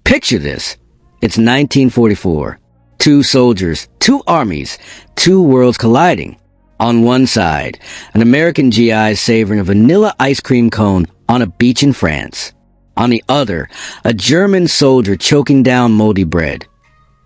Picture this. It's 1944. Two soldiers, two armies, two worlds colliding. On one side, an American GI savoring a vanilla ice cream cone on a beach in France. On the other, a German soldier choking down moldy bread,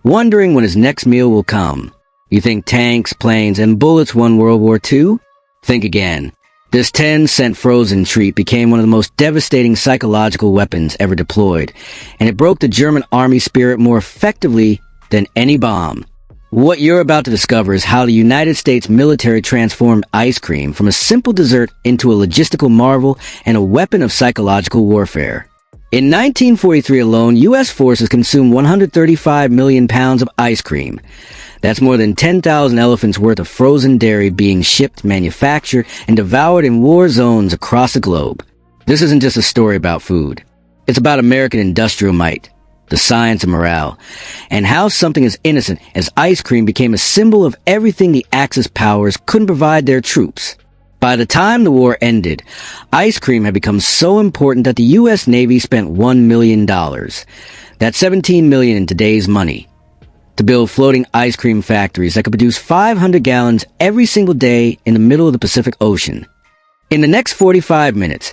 wondering when his next meal will come. You think tanks, planes, and bullets won World War II? Think again. This 10-cent frozen treat became one of the most devastating psychological weapons ever deployed, and it broke the German army spirit more effectively than any bomb. What you're about to discover is how the United States military transformed ice cream from a simple dessert into a logistical marvel and a weapon of psychological warfare. In 1943 alone, U.S. forces consumed 135 million pounds of ice cream. That's more than 10,000 elephants worth of frozen dairy being shipped, manufactured, and devoured in war zones across the globe. This isn't just a story about food. It's about American industrial might, the science of morale, and how something as innocent as ice cream became a symbol of everything the Axis powers couldn't provide their troops. By the time the war ended, ice cream had become so important that the U.S. Navy spent $1 million. That's $17 million in today's money, to build floating ice cream factories that could produce 500 gallons every single day in the middle of the Pacific Ocean. In the next 45 minutes,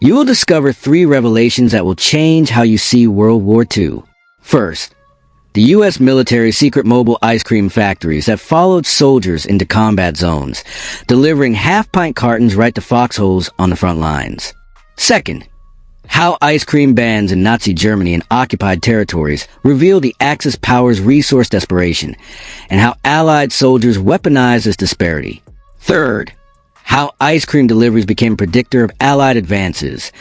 you will discover 3 revelations that will change how you see World War II. First, the U.S. military secret mobile ice cream factories that followed soldiers into combat zones, delivering half-pint cartons right to foxholes on the front lines. Second, how ice cream bans in Nazi Germany and occupied territories revealed the Axis powers' resource desperation, and how Allied soldiers weaponized this disparity. Third, how ice cream deliveries became a predictor of Allied advances,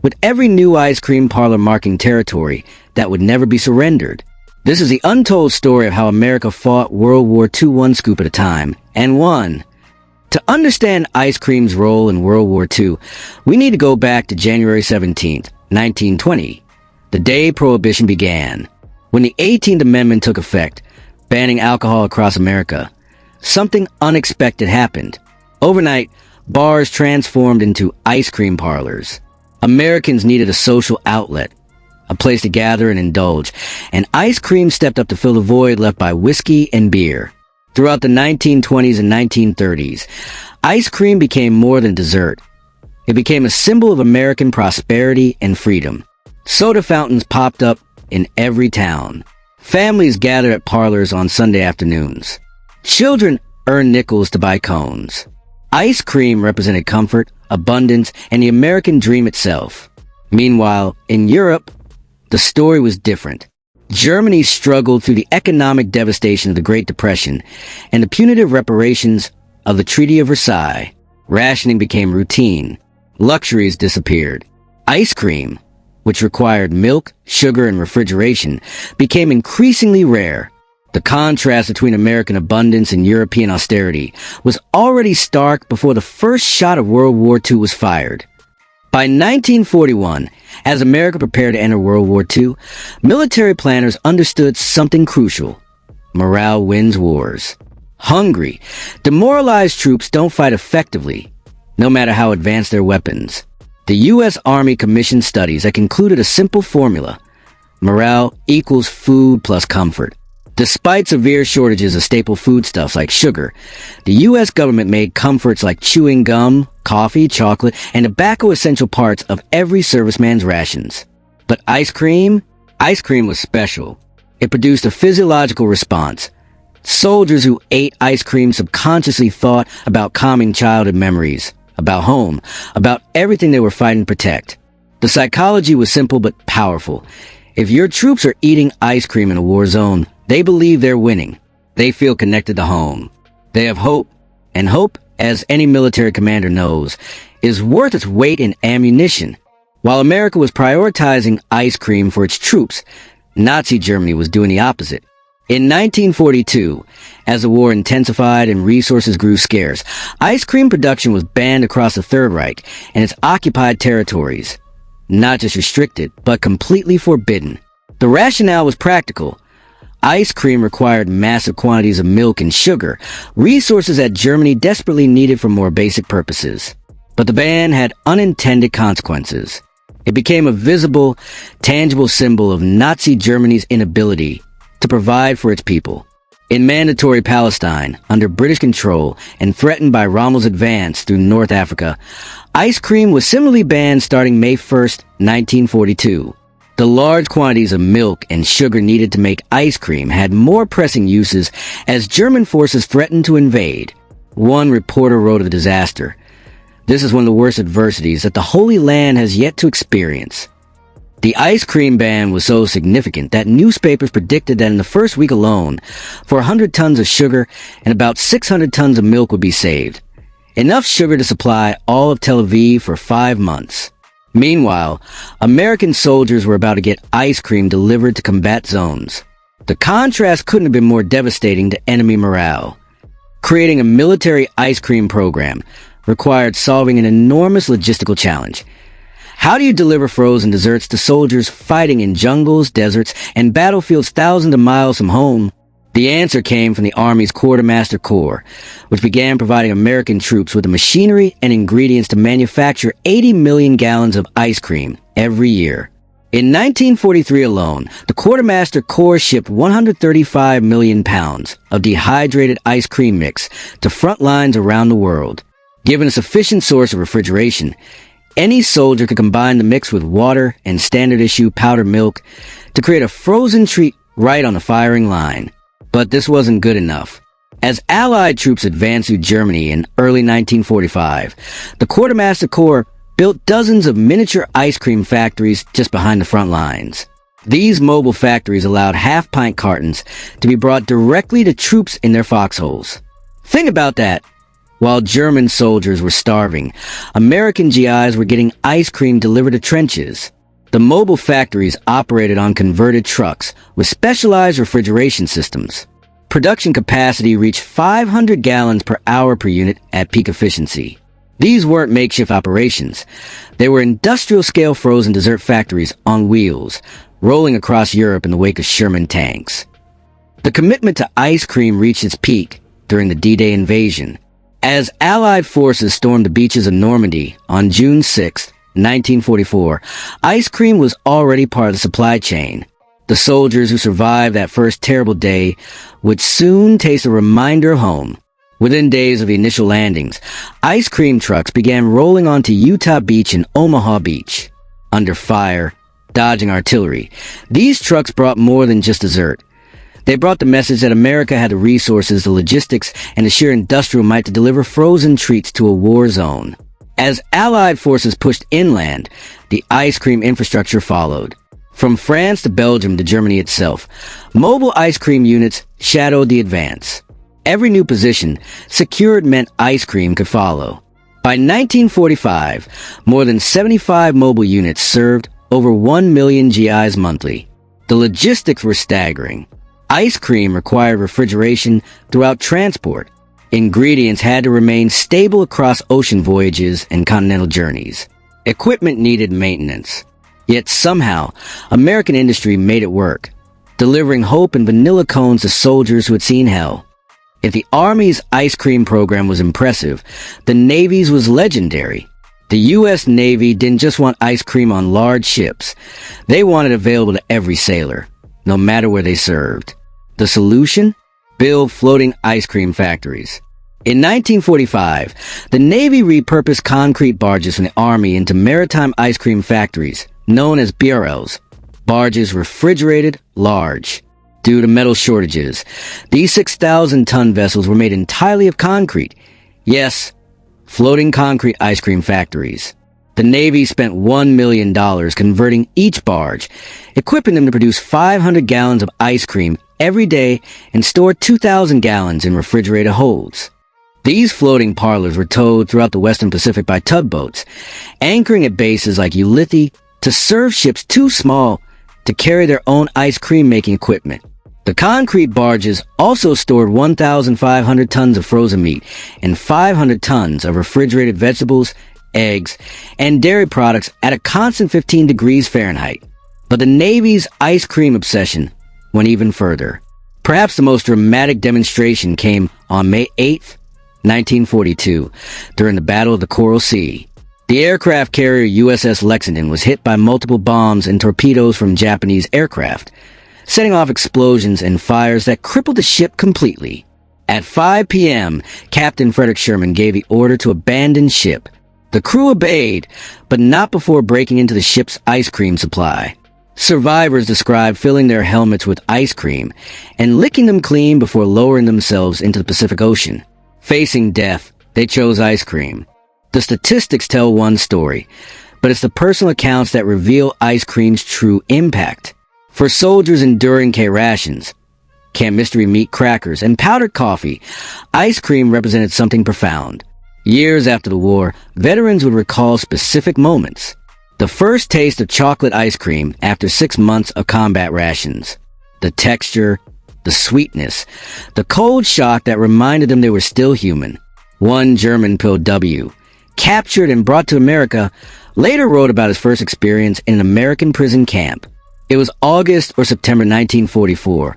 with every new ice cream parlor marking territory that would never be surrendered. This is the untold story of how America fought World War II one scoop at a time, and won. To understand ice cream's role in World War II, we need to go back to January 17th, 1920, the day Prohibition began. When the 18th Amendment took effect, banning alcohol across America, something unexpected happened. Overnight, bars transformed into ice cream parlors. Americans needed a social outlet, a place to gather and indulge, and ice cream stepped up to fill the void left by whiskey and beer. Throughout the 1920s and 1930s, ice cream became more than dessert. It became a symbol of American prosperity and freedom. Soda fountains popped up in every town. Families gathered at parlors on Sunday afternoons. Children earned nickels to buy cones. Ice cream represented comfort, abundance, and the American dream itself. Meanwhile, in Europe, the story was different. Germany struggled through the economic devastation of the Great Depression and the punitive reparations of the Treaty of Versailles. Rationing became routine. Luxuries disappeared. Ice cream, which required milk, sugar, and refrigeration, became increasingly rare. The contrast between American abundance and European austerity was already stark before the first shot of World War II was fired. By 1941, as America prepared to enter World War II, military planners understood something crucial. Morale wins wars. Hungry, demoralized troops don't fight effectively, no matter how advanced their weapons. The U.S. Army commissioned studies that concluded a simple formula: morale equals food plus comfort. Despite severe shortages of staple foodstuffs like sugar, the U.S. government made comforts like chewing gum, coffee, chocolate, and tobacco essential parts of every serviceman's rations. But ice cream? Ice cream was special. It produced a physiological response. Soldiers who ate ice cream subconsciously thought about calming childhood memories, about home, about everything they were fighting to protect. The psychology was simple but powerful. If your troops are eating ice cream in a war zone, they believe they're winning. They feel connected to home. They have hope, and hope, as any military commander knows, is worth its weight in ammunition. While America was prioritizing ice cream for its troops, Nazi Germany was doing the opposite. In 1942, as the war intensified and resources grew scarce, ice cream production was banned across the Third Reich and its occupied territories. Not just restricted, but completely forbidden. The rationale was practical. Ice cream required massive quantities of milk and sugar, resources that Germany desperately needed for more basic purposes. But the ban had unintended consequences. It became a visible, tangible symbol of Nazi Germany's inability to provide for its people. In Mandatory Palestine, under British control and threatened by Rommel's advance through North Africa, ice cream was similarly banned starting May 1st, 1942. The large quantities of milk and sugar needed to make ice cream had more pressing uses as German forces threatened to invade. One reporter wrote of the disaster, "This is one of the worst adversities that the Holy Land has yet to experience." The ice cream ban was so significant that newspapers predicted that in the first week alone, 400 tons of sugar and about 600 tons of milk would be saved. Enough sugar to supply all of Tel Aviv for 5 months. Meanwhile, American soldiers were about to get ice cream delivered to combat zones. The contrast couldn't have been more devastating to enemy morale. Creating a military ice cream program required solving an enormous logistical challenge. How do you deliver frozen desserts to soldiers fighting in jungles, deserts, and battlefields thousands of miles from home? The answer came from the Army's Quartermaster Corps, which began providing American troops with the machinery and ingredients to manufacture 80 million gallons of ice cream every year. In 1943 alone, the Quartermaster Corps shipped 135 million pounds of dehydrated ice cream mix to front lines around the world. Given a sufficient source of refrigeration, any soldier could combine the mix with water and standard issue powdered milk to create a frozen treat right on the firing line. But this wasn't good enough. As Allied troops advanced through Germany in early 1945, the Quartermaster Corps built dozens of miniature ice cream factories just behind the front lines. These mobile factories allowed half-pint cartons to be brought directly to troops in their foxholes. Think about that. While German soldiers were starving, American GIs were getting ice cream delivered to trenches. The mobile factories operated on converted trucks with specialized refrigeration systems. Production capacity reached 500 gallons per hour per unit at peak efficiency. These weren't makeshift operations. They were industrial-scale frozen dessert factories on wheels, rolling across Europe in the wake of Sherman tanks. The commitment to ice cream reached its peak during the D-Day invasion. As Allied forces stormed the beaches of Normandy on June 6, 1944, ice cream was already part of the supply chain. The soldiers who survived that first terrible day would soon taste a reminder of home. Within days of the initial landings, ice cream trucks began rolling onto Utah Beach and Omaha Beach. Under fire, dodging artillery, these trucks brought more than just dessert. They brought the message that America had the resources, the logistics, and the sheer industrial might to deliver frozen treats to a war zone. As Allied forces pushed inland, the ice cream infrastructure followed. From France to Belgium to Germany itself, mobile ice cream units shadowed the advance. Every new position secured meant ice cream could follow. By 1945, more than 75 mobile units served over 1 million GIs monthly. The logistics were staggering. Ice cream required refrigeration throughout transport. Ingredients had to remain stable across ocean voyages and continental journeys. Equipment needed maintenance. Yet somehow, American industry made it work, delivering hope and vanilla cones to soldiers who had seen hell. If the Army's ice cream program was impressive, the Navy's was legendary. The U.S. Navy didn't just want ice cream on large ships. They wanted it available to every sailor, no matter where they served. The solution? Build floating ice cream factories. In 1945, the Navy repurposed concrete barges from the Army into maritime ice cream factories, known as BRLs, barges refrigerated large. Due to metal shortages, these 6,000-ton vessels were made entirely of concrete. Yes, floating concrete ice cream factories. The Navy spent $1 million converting each barge, equipping them to produce 500 gallons of ice cream every day and store 2,000 gallons in refrigerated holds. These floating parlors were towed throughout the Western Pacific by tugboats, anchoring at bases like Ulithi to serve ships too small to carry their own ice cream making equipment. The concrete barges also stored 1,500 tons of frozen meat and 500 tons of refrigerated vegetables, eggs, and dairy products at a constant 15 degrees Fahrenheit. But the Navy's ice cream obsession went even further. Perhaps the most dramatic demonstration came on May 8th, 1942, during the Battle of the Coral Sea. The aircraft carrier USS Lexington was hit by multiple bombs and torpedoes from Japanese aircraft, setting off explosions and fires that crippled the ship completely. At 5 p.m., Captain Frederick Sherman gave the order to abandon ship. The crew obeyed, but not before breaking into the ship's ice cream supply. Survivors described filling their helmets with ice cream and licking them clean before lowering themselves into the Pacific Ocean. Facing death, they chose ice cream. The statistics tell one story, but it's the personal accounts that reveal ice cream's true impact. For soldiers enduring K-rations, Camp Mystery meat crackers, and powdered coffee, ice cream represented something profound. Years after the war, veterans would recall specific moments. The first taste of chocolate ice cream after 6 months of combat rations. The texture, the sweetness, the cold shock that reminded them they were still human. One German POW, captured and brought to America, later wrote about his first experience in an American prison camp. It was August or September 1944,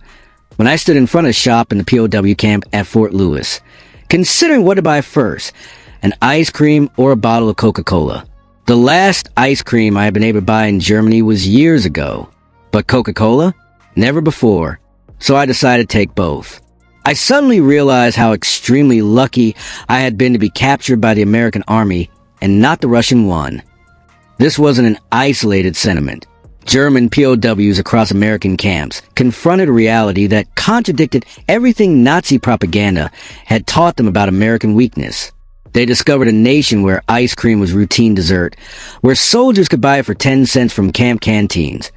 when I stood in front of a shop in the POW camp at Fort Lewis, considering what to buy first, an ice cream or a bottle of Coca-Cola. The last ice cream I had been able to buy in Germany was years ago, but Coca-Cola? Never before, so I decided to take both. I suddenly realized how extremely lucky I had been to be captured by the American Army and not the Russian one. This wasn't an isolated sentiment. German POWs across American camps confronted a reality that contradicted everything Nazi propaganda had taught them about American weakness. They discovered a nation where ice cream was routine dessert, where soldiers could buy it for 10 cents from camp canteens,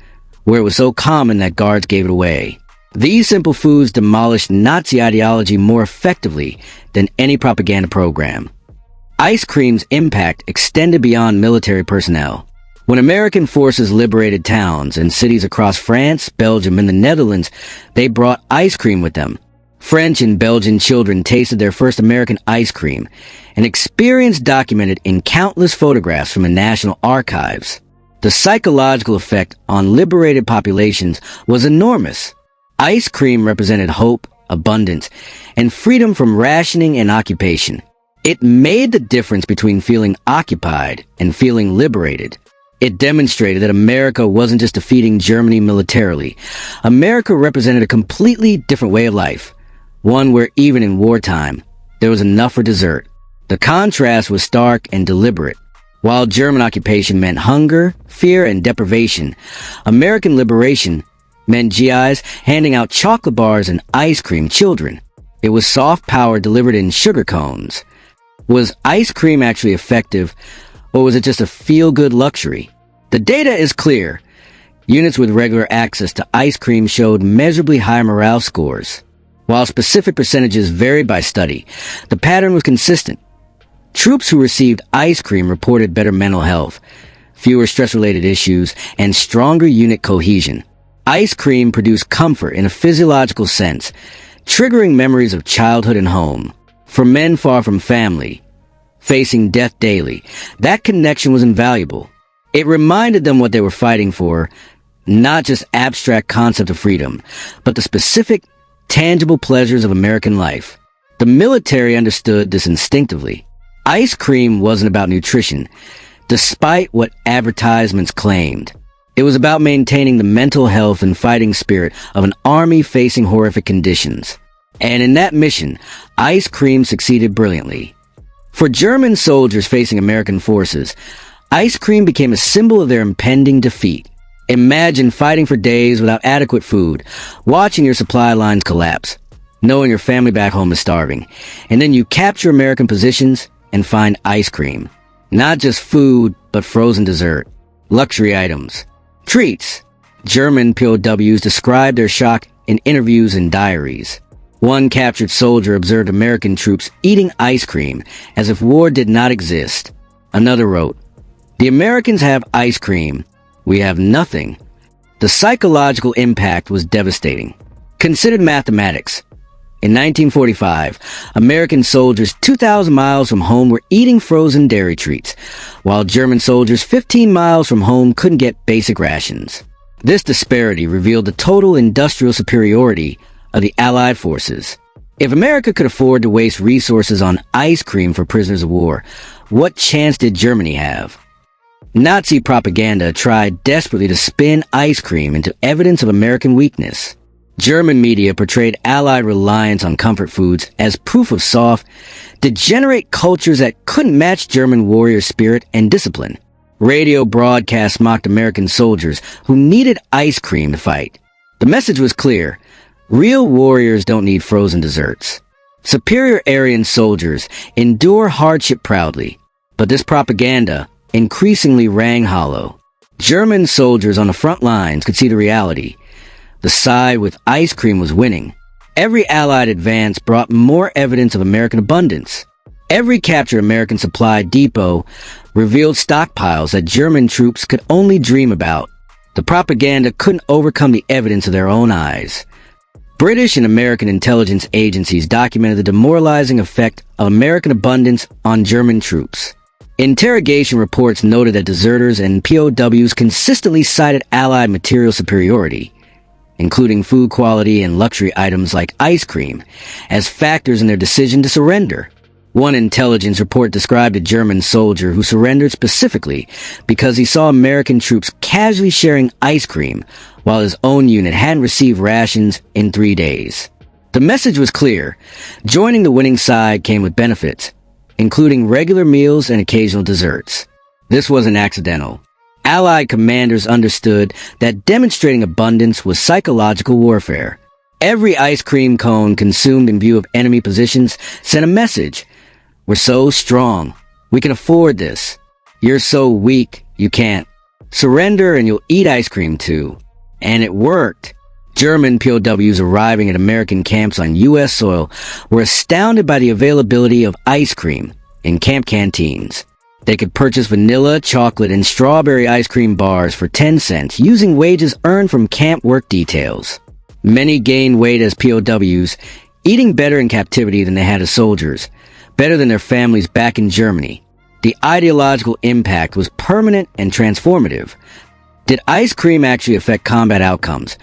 where it was so common that guards gave it away. These simple foods demolished Nazi ideology more effectively than any propaganda program. Ice cream's impact extended beyond military personnel. When American forces liberated towns and cities across France, Belgium, and the Netherlands, they brought ice cream with them. French and Belgian children tasted their first American ice cream, an experience documented in countless photographs from the National Archives. The psychological effect on liberated populations was enormous. Ice cream represented hope, abundance, and freedom from rationing and occupation. It made the difference between feeling occupied and feeling liberated. It demonstrated that America wasn't just defeating Germany militarily. America represented a completely different way of life, one where even in wartime, there was enough for dessert. The contrast was stark and deliberate. While German occupation meant hunger, fear, and deprivation, American liberation meant GIs handing out chocolate bars and ice cream to children. It was soft power delivered in sugar cones. Was ice cream actually effective, or was it just a feel-good luxury? The data is clear. Units with regular access to ice cream showed measurably high morale scores. While specific percentages varied by study, the pattern was consistent. Troops who received ice cream reported better mental health, fewer stress-related issues, and stronger unit cohesion. Ice cream produced comfort in a physiological sense, triggering memories of childhood and home. For men far from family, facing death daily, that connection was invaluable. It reminded them what they were fighting for, not just abstract concept of freedom, but the specific, tangible pleasures of American life. The military understood this instinctively. Ice cream wasn't about nutrition, despite what advertisements claimed. It was about maintaining the mental health and fighting spirit of an army facing horrific conditions. And in that mission, ice cream succeeded brilliantly. For German soldiers facing American forces, ice cream became a symbol of their impending defeat. Imagine fighting for days without adequate food, watching your supply lines collapse, knowing your family back home is starving, and then you capture American positions and find ice cream. Not just food, but frozen dessert, luxury items, treats. German POWs described their shock in interviews and diaries. One captured soldier observed American troops eating ice cream as if war did not exist. Another wrote, "The Americans have ice cream. We have nothing." The psychological impact was devastating. Consider mathematics. In 1945, American soldiers 2,000 miles from home were eating frozen dairy treats, while German soldiers 15 miles from home couldn't get basic rations. This disparity revealed the total industrial superiority of the Allied forces. If America could afford to waste resources on ice cream for prisoners of war, what chance did Germany have? Nazi propaganda tried desperately to spin ice cream into evidence of American weakness. German media portrayed Allied reliance on comfort foods as proof of soft, degenerate cultures that couldn't match German warrior spirit and discipline. Radio broadcasts mocked American soldiers who needed ice cream to fight. The message was clear. Real warriors don't need frozen desserts. Superior Aryan soldiers endure hardship proudly, but this propaganda increasingly rang hollow. German soldiers on the front lines could see the reality. The side with ice cream was winning. Every Allied advance brought more evidence of American abundance. Every captured American supply depot revealed stockpiles that German troops could only dream about. The propaganda couldn't overcome the evidence of their own eyes. British and American intelligence agencies documented the demoralizing effect of American abundance on German troops. Interrogation reports noted that deserters and POWs consistently cited Allied material superiority, including food quality and luxury items like ice cream, as factors in their decision to surrender. One intelligence report described a German soldier who surrendered specifically because he saw American troops casually sharing ice cream while his own unit hadn't received rations in 3 days. The message was clear. Joining the winning side came with benefits, including regular meals and occasional desserts. This wasn't accidental. Allied commanders understood that demonstrating abundance was psychological warfare. Every ice cream cone consumed in view of enemy positions sent a message. We're so strong. We can afford this. You're so weak, you can't. Surrender and you'll eat ice cream too. And it worked. German POWs arriving at American camps on U.S. soil were astounded by the availability of ice cream in camp canteens. They could purchase vanilla, chocolate, and strawberry ice cream bars for 10 cents using wages earned from camp work details. Many gained weight as POWs, eating better in captivity than they had as soldiers, better than their families back in Germany. The ideological impact was permanent and transformative. Did ice cream actually affect combat outcomes,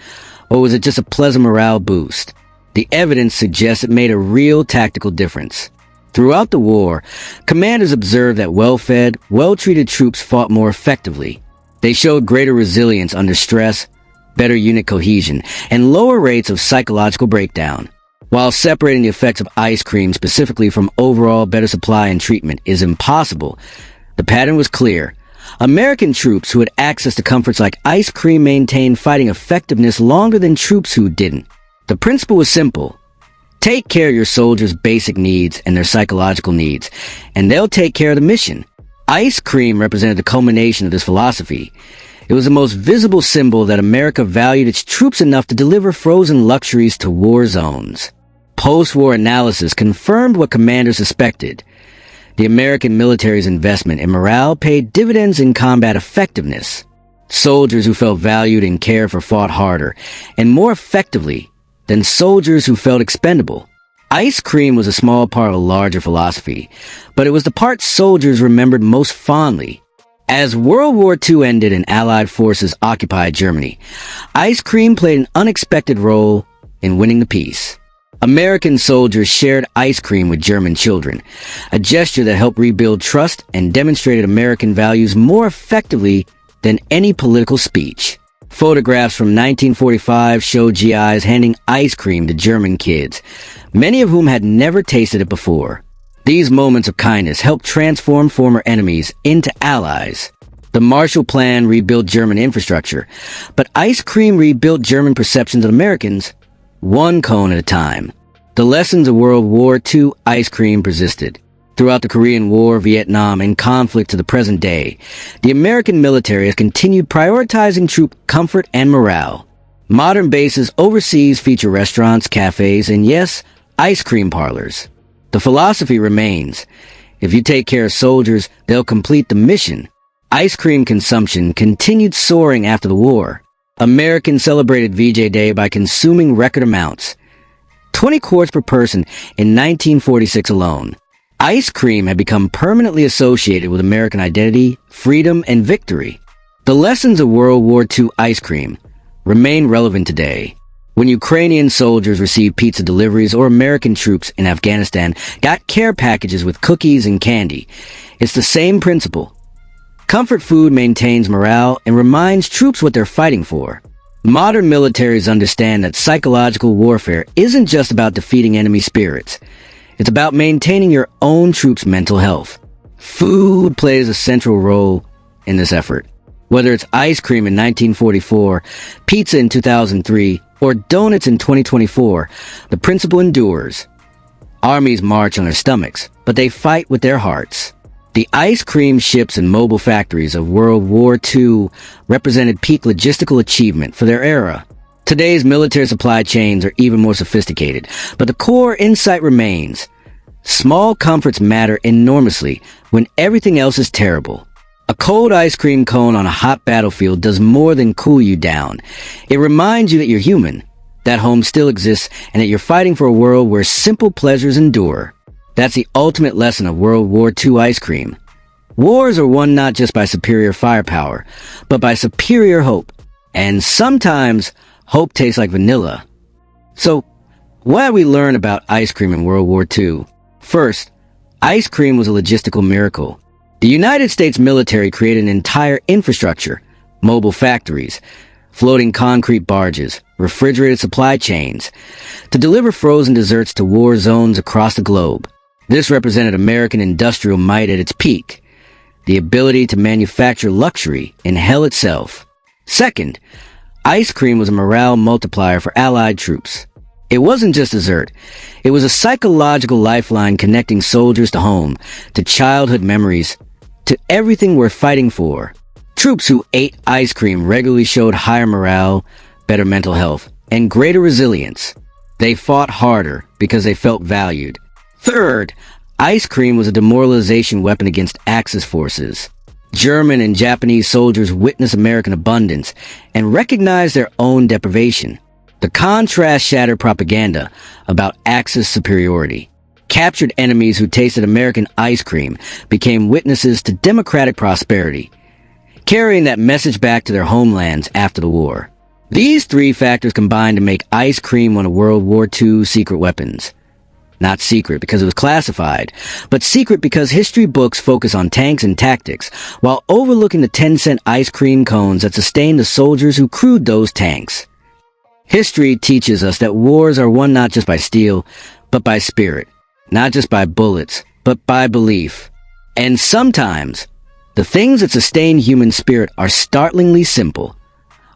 or was it just a pleasant morale boost? The evidence suggests it made a real tactical difference. Throughout the war, commanders observed that well-fed, well-treated troops fought more effectively. They showed greater resilience under stress, better unit cohesion, and lower rates of psychological breakdown. While separating the effects of ice cream specifically from overall better supply and treatment is impossible, the pattern was clear. American troops who had access to comforts like ice cream maintained fighting effectiveness longer than troops who didn't. The principle was simple. Take care of your soldiers' basic needs and their psychological needs, and they'll take care of the mission. Ice cream represented the culmination of this philosophy. It was the most visible symbol that America valued its troops enough to deliver frozen luxuries to war zones. Post-war analysis confirmed what commanders suspected. The American military's investment in morale paid dividends in combat effectiveness. Soldiers who felt valued and cared for fought harder and more effectively than soldiers who felt expendable. Ice cream was a small part of a larger philosophy, but it was the part soldiers remembered most fondly. As World War II ended and Allied forces occupied Germany, ice cream played an unexpected role in winning the peace. American soldiers shared ice cream with German children, a gesture that helped rebuild trust and demonstrated American values more effectively than any political speech. Photographs from 1945 showed GIs handing ice cream to German kids, many of whom had never tasted it before. These moments of kindness helped transform former enemies into allies. The Marshall Plan rebuilt German infrastructure, but ice cream rebuilt German perceptions of Americans, one cone at a time. The lessons of World War II ice cream persisted. Throughout the Korean War, Vietnam, and conflict to the present day, the American military has continued prioritizing troop comfort and morale. Modern bases overseas feature restaurants, cafes, and yes, ice cream parlors. The philosophy remains. If you take care of soldiers, they'll complete the mission. Ice cream consumption continued soaring after the war. Americans celebrated VJ Day by consuming record amounts. 20 quarts per person in 1946 alone. Ice cream had become permanently associated with American identity, freedom, and victory. The lessons of World War II ice cream remain relevant today. When Ukrainian soldiers received pizza deliveries or American troops in Afghanistan got care packages with cookies and candy, It's the same principle. Comfort food maintains morale and reminds troops what they're fighting for. Modern militaries understand that psychological warfare isn't just about defeating enemy spirits. It's about maintaining your own troops' mental health. Food plays a central role in this effort. Whether it's ice cream in 1944, pizza in 2003, or donuts in 2024, the principle endures. Armies march on their stomachs, but they fight with their hearts. The ice cream ships and mobile factories of World War II represented peak logistical achievement for their era. Today's military supply chains are even more sophisticated, but the core insight remains. Small comforts matter enormously when everything else is terrible. A cold ice cream cone on a hot battlefield does more than cool you down. It reminds you that you're human, that home still exists, and that you're fighting for a world where simple pleasures endure. That's the ultimate lesson of World War II ice cream. Wars are won not just by superior firepower, but by superior hope. And sometimes, hope tastes like vanilla. So, what did we learn about ice cream in World War II? First, ice cream was a logistical miracle. The United States military created an entire infrastructure, mobile factories, floating concrete barges, refrigerated supply chains, to deliver frozen desserts to war zones across the globe. This represented American industrial might at its peak, the ability to manufacture luxury in hell itself. Second, ice cream was a morale multiplier for Allied troops. It wasn't just dessert. It was a psychological lifeline connecting soldiers to home, to childhood memories, to everything we're fighting for. Troops who ate ice cream regularly showed higher morale, better mental health, and greater resilience. They fought harder because they felt valued. Third, ice cream was a demoralization weapon against Axis forces. German and Japanese soldiers witnessed American abundance and recognized their own deprivation. The contrast shattered propaganda about Axis superiority. Captured enemies who tasted American ice cream became witnesses to democratic prosperity, carrying that message back to their homelands after the war. These three factors combined to make ice cream one of World War II's secret weapons. Not secret because it was classified, but secret because history books focus on tanks and tactics, while overlooking the 10-cent ice cream cones that sustained the soldiers who crewed those tanks. History teaches us that wars are won not just by steel, but by spirit. Not just by bullets, but by belief. And sometimes, the things that sustain human spirit are startlingly simple.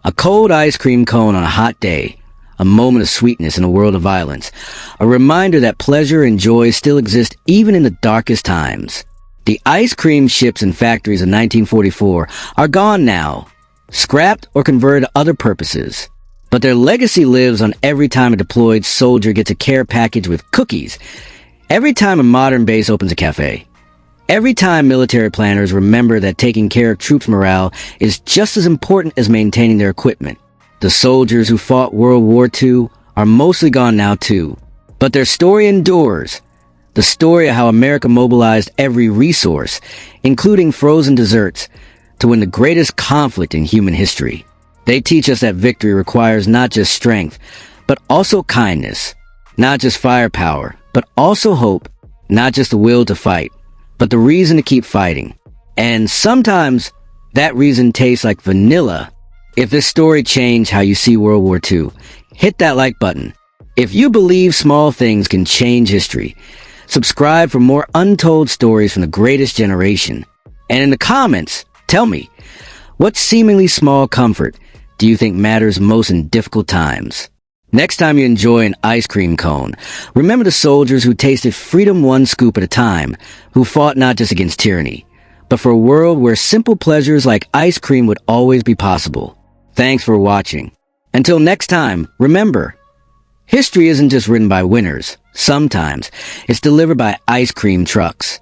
A cold ice cream cone on a hot day, a moment of sweetness in a world of violence, a reminder that pleasure and joy still exist even in the darkest times. The ice cream ships and factories of 1944 are gone now, scrapped or converted to other purposes. But their legacy lives on every time a deployed soldier gets a care package with cookies, every time a modern base opens a cafe, every time military planners remember that taking care of troops' morale is just as important as maintaining their equipment. The soldiers who fought World War II are mostly gone now too, but their story endures. The story of how America mobilized every resource, including frozen desserts, to win the greatest conflict in human history. They teach us that victory requires not just strength, but also kindness, not just firepower, but also hope, not just the will to fight, but the reason to keep fighting. And sometimes that reason tastes like vanilla. If this story changed how you see World War II, hit that like button. If you believe small things can change history, subscribe for more untold stories from the greatest generation. And in the comments, tell me, what seemingly small comfort do you think matters most in difficult times? Next time you enjoy an ice cream cone, remember the soldiers who tasted freedom one scoop at a time, who fought not just against tyranny, but for a world where simple pleasures like ice cream would always be possible. Thanks for watching. Until next time, remember, history isn't just written by winners. Sometimes it's delivered by ice cream trucks.